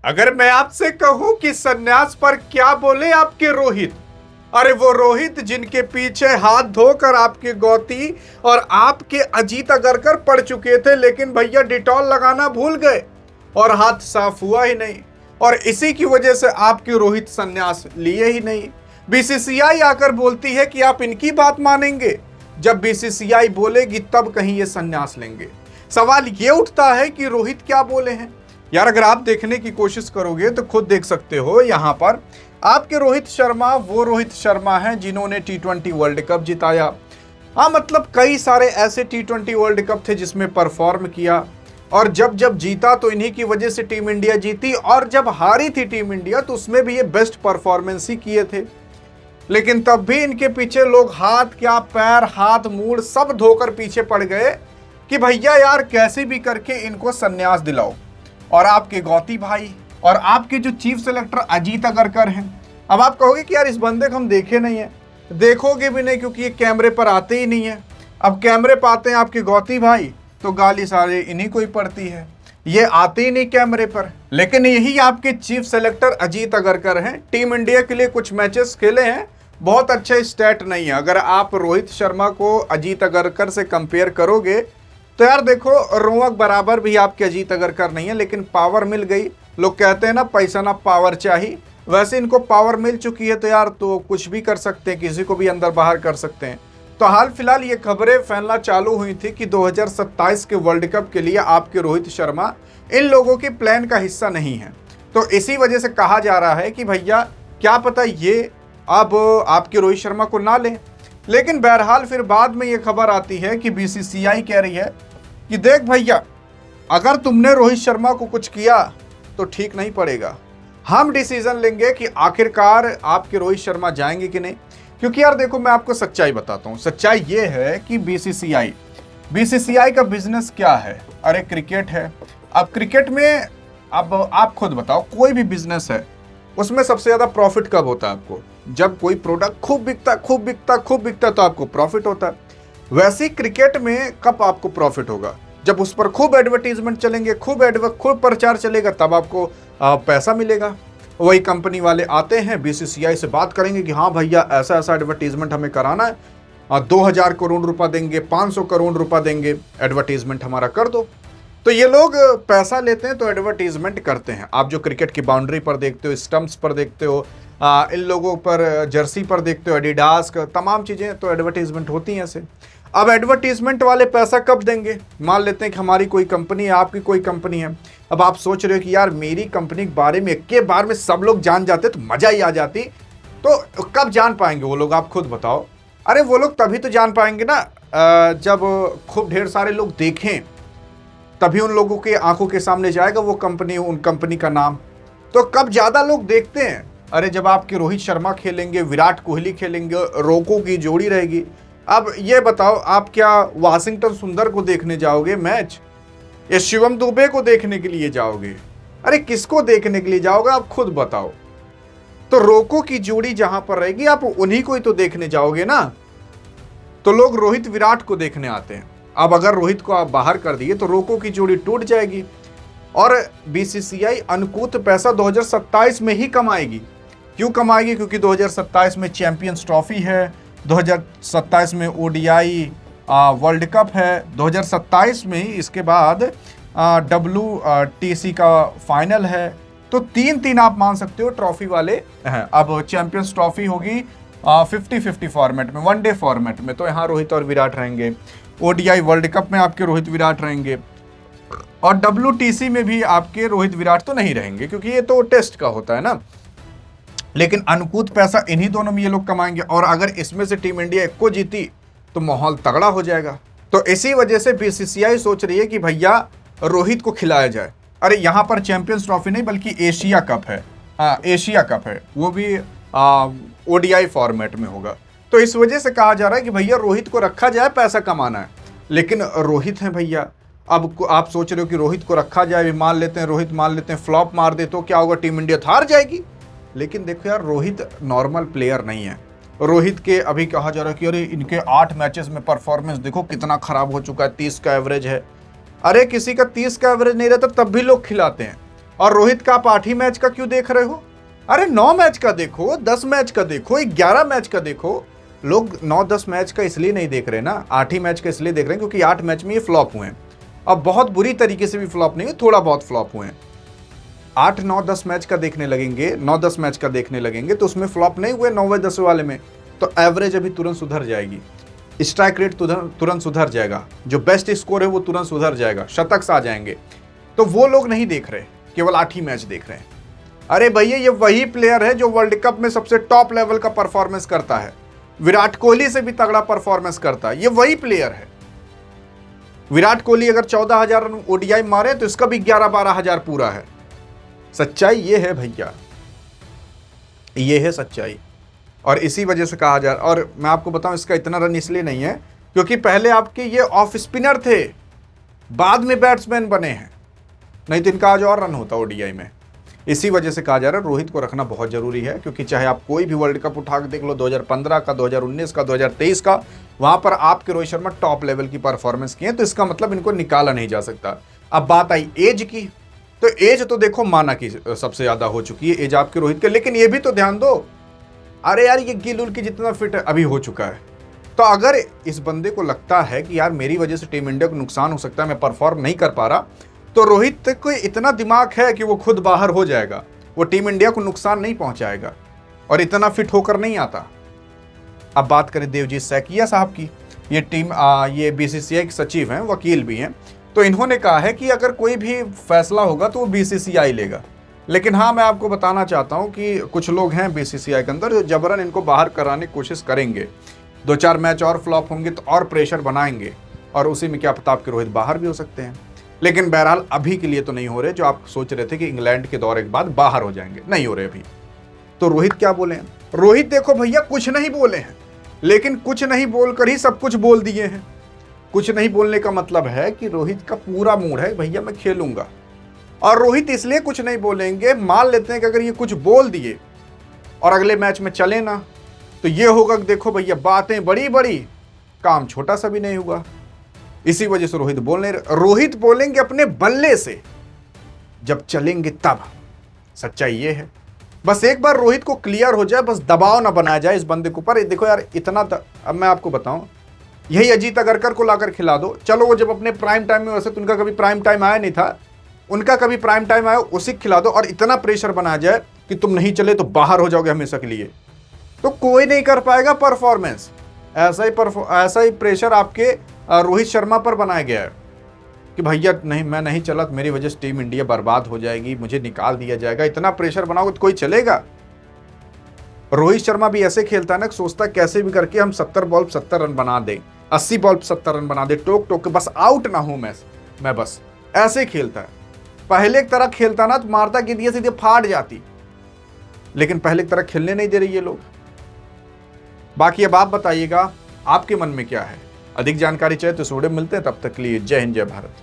अगर मैं आपसे कहूं कि संन्यास पर क्या बोले आपके रोहित, अरे वो रोहित जिनके पीछे हाथ धोकर आपके गौती और आपके अजीत अगरकर पड़ चुके थे, लेकिन भैया डिटॉल लगाना भूल गए और हाथ साफ हुआ ही नहीं। और इसी की वजह से आपके रोहित संन्यास लिए ही नहीं। बीसीसीआई आकर बोलती है कि आप इनकी बात मानेंगे, जब बीसीसीआई बोलेगी तब कहीं ये संन्यास लेंगे। सवाल ये उठता है कि रोहित क्या बोले हैं यार। अगर आप देखने की कोशिश करोगे तो खुद देख सकते हो, यहां पर आपके रोहित शर्मा वो रोहित शर्मा हैं जिन्होंने टी20 वर्ल्ड कप जिताया। हाँ, मतलब कई सारे ऐसे टी20 वर्ल्ड कप थे जिसमें परफॉर्म किया, और जब जब जीता तो इन्हीं की वजह से टीम इंडिया जीती, और जब हारी थी टीम इंडिया तो उसमें भी ये बेस्ट परफॉर्मेंस ही किए थे। लेकिन तब भी इनके पीछे लोग हाथ क्या पैर हाथ मूड़ सब धोकर पीछे पड़ गए कि भैया यार कैसे भी करके इनको संन्यास दिलाओ। और आपके गौती भाई और आपके जो चीफ सेलेक्टर अजीत अगरकर हैं, अब आप कहोगे कि यार इस बंदे को हम देखे नहीं है, देखोगे भी नहीं क्योंकि ये कैमरे पर आते ही नहीं है। अब कैमरे पर आते हैं आपके गौती भाई तो गाली सारे इन्हीं को ही पड़ती है, ये आते ही नहीं कैमरे पर। लेकिन यही आपके चीफ सेलेक्टर अजीत अगरकर हैं, टीम इंडिया के लिए कुछ मैचेस खेले हैं, बहुत अच्छा स्टैट नहीं है। अगर आप रोहित शर्मा को अजीत अगरकर से कंपेयर करोगे तो यार देखो रोंवक बराबर भी आपके अजीत अगरकर नहीं है, लेकिन पावर मिल गई। लोग कहते हैं ना पैसा ना पावर चाहिए, वैसे इनको पावर मिल चुकी है तो यार तो कुछ भी कर सकते हैं, किसी को भी अंदर बाहर कर सकते हैं। तो हाल फिलहाल ये खबरें फैलना चालू हुई थी कि 2027 के वर्ल्ड कप के लिए आपके रोहित शर्मा इन लोगों के प्लान का हिस्सा नहीं है। तो इसी वजह से कहा जा रहा है कि भैया क्या पता ये अब आपके रोहित शर्मा को ना लें। लेकिन बहरहाल फिर बाद में ये खबर आती है कि बीसीसीआई कह रही है कि देख भैया, अगर तुमने रोहित शर्मा को कुछ किया तो ठीक नहीं पड़ेगा, हम डिसीजन लेंगे कि आखिरकार आपके रोहित शर्मा जाएंगे कि नहीं। क्योंकि यार देखो मैं आपको सच्चाई बताता हूँ, सच्चाई ये है कि बीसीसीआई का बिजनेस क्या है, अरे क्रिकेट है। अब क्रिकेट में अब आप खुद बताओ, कोई भी बिजनेस है उसमें सबसे ज्यादा प्रॉफिट कब होता है आपको, जब कोई प्रोडक्ट खूब बिकता तो आपको प्रॉफिट होता है। वैसे ही क्रिकेट में कब आपको प्रॉफिट होगा, जब उस पर खूब एडवर्टीजमेंट चलेंगे, खूब प्रचार चलेगा, तब आपको पैसा मिलेगा। वही कंपनी वाले आते हैं बीसीसीआई से बात करेंगे कि हाँ भैया ऐसा ऐसा एडवर्टीजमेंट हमें कराना है, 2000 करोड़ रुपया देंगे, 500 करोड़ रुपया देंगे, एडवर्टीजमेंट हमारा कर दो। तो ये लोग पैसा लेते हैं तो एडवर्टीजमेंट करते हैं। आप जो क्रिकेट की बाउंड्री पर देखते हो, स्टंप्स पर देखते हो, इन लोगों पर जर्सी पर देखते हो, एडिडास का तमाम चीज़ें तो एडवर्टीजमेंट होती हैं ऐसे। अब एडवर्टीजमेंट वाले पैसा कब देंगे, मान लेते हैं कि हमारी कोई कंपनी है, आपकी कोई कंपनी है। अब आप सोच रहे हो कि यार मेरी कंपनी के बारे में एक के बार में सब लोग जान जाते तो मजा ही आ जाती। तो कब जान पाएंगे वो लोग, आप खुद बताओ। अरे वो लोग तभी तो जान पाएंगे ना जब खूब ढेर सारे लोग देखें, तभी उन लोगों के आंखों के सामने जाएगा वो कंपनी, उन कंपनी का नाम। तो कब ज्यादा लोग देखते हैं, अरे जब आपके रोहित शर्मा खेलेंगे, विराट कोहली खेलेंगे, रोको की जोड़ी रहेगी। अब ये बताओ, आप क्या वाशिंगटन सुंदर को देखने जाओगे मैच, या शिवम दुबे को देखने के लिए जाओगे? अरे किसको देखने के लिए जाओगे आप खुद बताओ। तो रोको की जोड़ी जहां पर रहेगी आप उन्हीं को ही तो देखने जाओगे ना। तो लोग रोहित विराट को देखने आते हैं। अब अगर रोहित को आप बाहर कर दिए तो रोको की जोड़ी टूट जाएगी, और बीसीसीआई अनुकूत पैसा 2027 में ही कमाएगी। क्यों कमाएगी? क्योंकि 2027 में चैंपियंस ट्रॉफी है, 2027 में ओडीआई वर्ल्ड कप है, 2027 में ही इसके बाद WTC का फाइनल है। तो तीन आप मान सकते हो ट्रॉफी वाले हैं। अब चैंपियंस ट्रॉफी होगी 50-50 फॉर्मेट में, वनडे फॉर्मेट में, तो यहाँ रोहित और विराट रहेंगे। ओडीआई वर्ल्ड कप में आपके रोहित विराट रहेंगे, और WTC में भी आपके रोहित विराट तो नहीं रहेंगे क्योंकि ये तो टेस्ट का होता है ना। लेकिन अनुकूत पैसा इन्हीं दोनों में ये लोग कमाएंगे, और अगर इसमें से टीम इंडिया एक को जीती तो माहौल तगड़ा हो जाएगा। तो इसी वजह से बीसीसीआई सोच रही है कि भैया रोहित को खिलाया जाए। अरे यहाँ पर चैंपियंस ट्रॉफी नहीं बल्कि एशिया कप है, एशिया कप है, वो भी ओडीआई फॉर्मेट में होगा। तो इस वजह से कहा जा रहा है कि भैया रोहित को रखा जाए, पैसा कमाना है। लेकिन रोहित है भैया, अब आप सोच रहे हो कि रोहित को रखा जाए, मान लेते हैं रोहित, मान लेते हैं फ्लॉप मार दे तो क्या होगा, टीम इंडिया हार जाएगी। लेकिन देखो यार रोहित नॉर्मल प्लेयर नहीं है। रोहित के अभी कहा जा रहा है कि अरे इनके 8 मैचेस में परफॉर्मेंस देखो कितना खराब हो चुका है, 30 का एवरेज है। अरे किसी का 30 का एवरेज नहीं रहता तब भी लोग खिलाते हैं, और रोहित का आप 8 ही मैच का क्यों देख रहे हो? अरे 9 मैच का देखो, 10 मैच का देखो, 11 मैच का देखो। लोग 9-10 मैच का इसलिए नहीं देख रहे ना, 8 ही मैच का इसलिए देख रहे हैं क्योंकि 8 मैच में ये फ्लॉप हुए हैं। अब बहुत बुरी तरीके से भी फ्लॉप नहीं हुए, थोड़ा बहुत फ्लॉप हुए हैं। 8, 9, 10 मैच का देखने लगेंगे, 9-10 मैच का देखने लगेंगे तो उसमें फ्लॉप नहीं हुए 9वें-10 वाले में, तो एवरेज अभी तुरंत सुधर जाएगी, स्ट्राइक रेट तुरंत सुधर जाएगा, जो बेस्ट स्कोर है वो तुरंत सुधर जाएगा, शतक आ जाएंगे। तो वो लोग नहीं देख रहे, केवल 8 ही मैच देख रहे हैं। अरे भैया, ये वही प्लेयर है जो वर्ल्ड कप में सबसे टॉप लेवल का परफॉर्मेंस करता है, विराट कोहली से भी तगड़ा परफॉर्मेंस करता है, ये वही प्लेयर है। विराट कोहली अगर 14,000 रन ओडीआई मारे तो इसका भी 11-12 हजार पूरा है। सच्चाई ये है भैया, ये है सच्चाई। और इसी वजह से कहा जा रहा, और मैं आपको बताऊं इसका इतना रन इसलिए नहीं है क्योंकि पहले आपके ये ऑफ स्पिनर थे, बाद में बैट्समैन बने हैं, नहीं तो इनका आज और रन होता ओडीआई में। इसी वजह से कहा जा रहा है रोहित को रखना बहुत जरूरी है, क्योंकि चाहे आप कोई भी वर्ल्ड कप उठा के देख लो, 2015 का, 2019 का, 2023 का, वहां पर आपके रोहित शर्मा टॉप लेवल की परफॉर्मेंस की है, तो इसका मतलब इनको निकाला नहीं जा सकता। अब बात आई एज की, तो एज तो देखो माना की सबसे ज्यादा हो चुकी है एज आपके रोहित के, लेकिन ये भी तो ध्यान दो, अरे यार ये गिल उल की जितना फिट अभी हो चुका है। तो अगर इस बंदे को लगता है कि यार मेरी वजह से टीम इंडिया को नुकसान हो सकता है, मैं परफॉर्म नहीं कर पा रहा, तो रोहित को इतना दिमाग है कि वो खुद बाहर हो जाएगा, वो टीम इंडिया को नुकसान नहीं पहुंचाएगा, और इतना फिट होकर नहीं आता। अब बात करें देवजीत सैकिया साहब की, ये बीसीसीआई के सचिव हैं, वकील भी हैं, तो इन्होंने कहा है कि अगर कोई भी फैसला होगा तो वो बीसीसीआई लेगा। लेकिन हाँ, मैं आपको बताना चाहता हूं कि कुछ लोग हैं बीसीसीआई के अंदर जो जबरन इनको बाहर कराने की कोशिश करेंगे। 2-4 मैच और फ्लॉप होंगे तो और प्रेशर बनाएंगे, और उसी में क्या पता आपके रोहित बाहर भी हो सकते हैं। लेकिन बहरहाल अभी के लिए तो नहीं हो रहे, जो आप सोच रहे थे कि इंग्लैंड के दौरे के बाद बाहर हो जाएंगे, नहीं हो रहे अभी। तो रोहित क्या बोले हैं? रोहित देखो भैया, कुछ नहीं बोले हैं, लेकिन कुछ नहीं बोलकर ही सब कुछ बोल दिए हैं। कुछ नहीं बोलने का मतलब है कि रोहित का पूरा मूड है भैया मैं खेलूंगा, और रोहित इसलिए कुछ नहीं बोलेंगे, मान लेते हैं कि अगर ये कुछ बोल दिए और अगले मैच में चले ना, तो ये होगा कि देखो भैया बातें बड़ी बड़ी, काम छोटा सा भी नहीं हुआ। इसी वजह से रोहित बोलेंगे अपने बल्ले से, जब चलेंगे तब। सच्चाई ये है, बस एक बार रोहित को क्लियर हो जाए, बस दबाव ना बनाया जाए इस बंदे के ऊपर। देखो यार इतना अब मैं आपको बताऊं, यही अजीत अगरकर को लाकर खिला दो, चलो वो जब अपने प्राइम टाइम में, वैसे तो उनका कभी प्राइम टाइम आया नहीं था, उनका कभी प्राइम टाइम आया उसी खिला दो, और इतना प्रेशर बनाया जाए कि तुम नहीं चले तो बाहर हो जाओगे हमेशा के लिए, तो कोई नहीं कर पाएगा परफॉर्मेंस। ऐसा ही प्रेशर आपके रोहित शर्मा पर बनाया गया है कि भैया नहीं, मैं नहीं चला तो मेरी वजह से टीम इंडिया बर्बाद हो जाएगी, मुझे निकाल दिया जाएगा। इतना प्रेशर बनाओगे तो कोई चलेगा? रोहित शर्मा भी ऐसे खेलता है ना, सोचता है कैसे भी करके हम 70 बॉल 70 रन बना दें, 80 बॉल 70 रन बना दे, टोक टोक के बस आउट ना हूं मैं बस ऐसे खेलता है। पहले की तरह खेलता ना तो मारता गेंद सीधे फाड़ जाती, लेकिन पहले की तरह खेलने नहीं दे रही ये लोग। बाकी अब आप बताइएगा आपके मन में क्या है। अधिक जानकारी चाहिए तो सोडे मिलते हैं, तब तक के लिए जय हिंद जय भारत।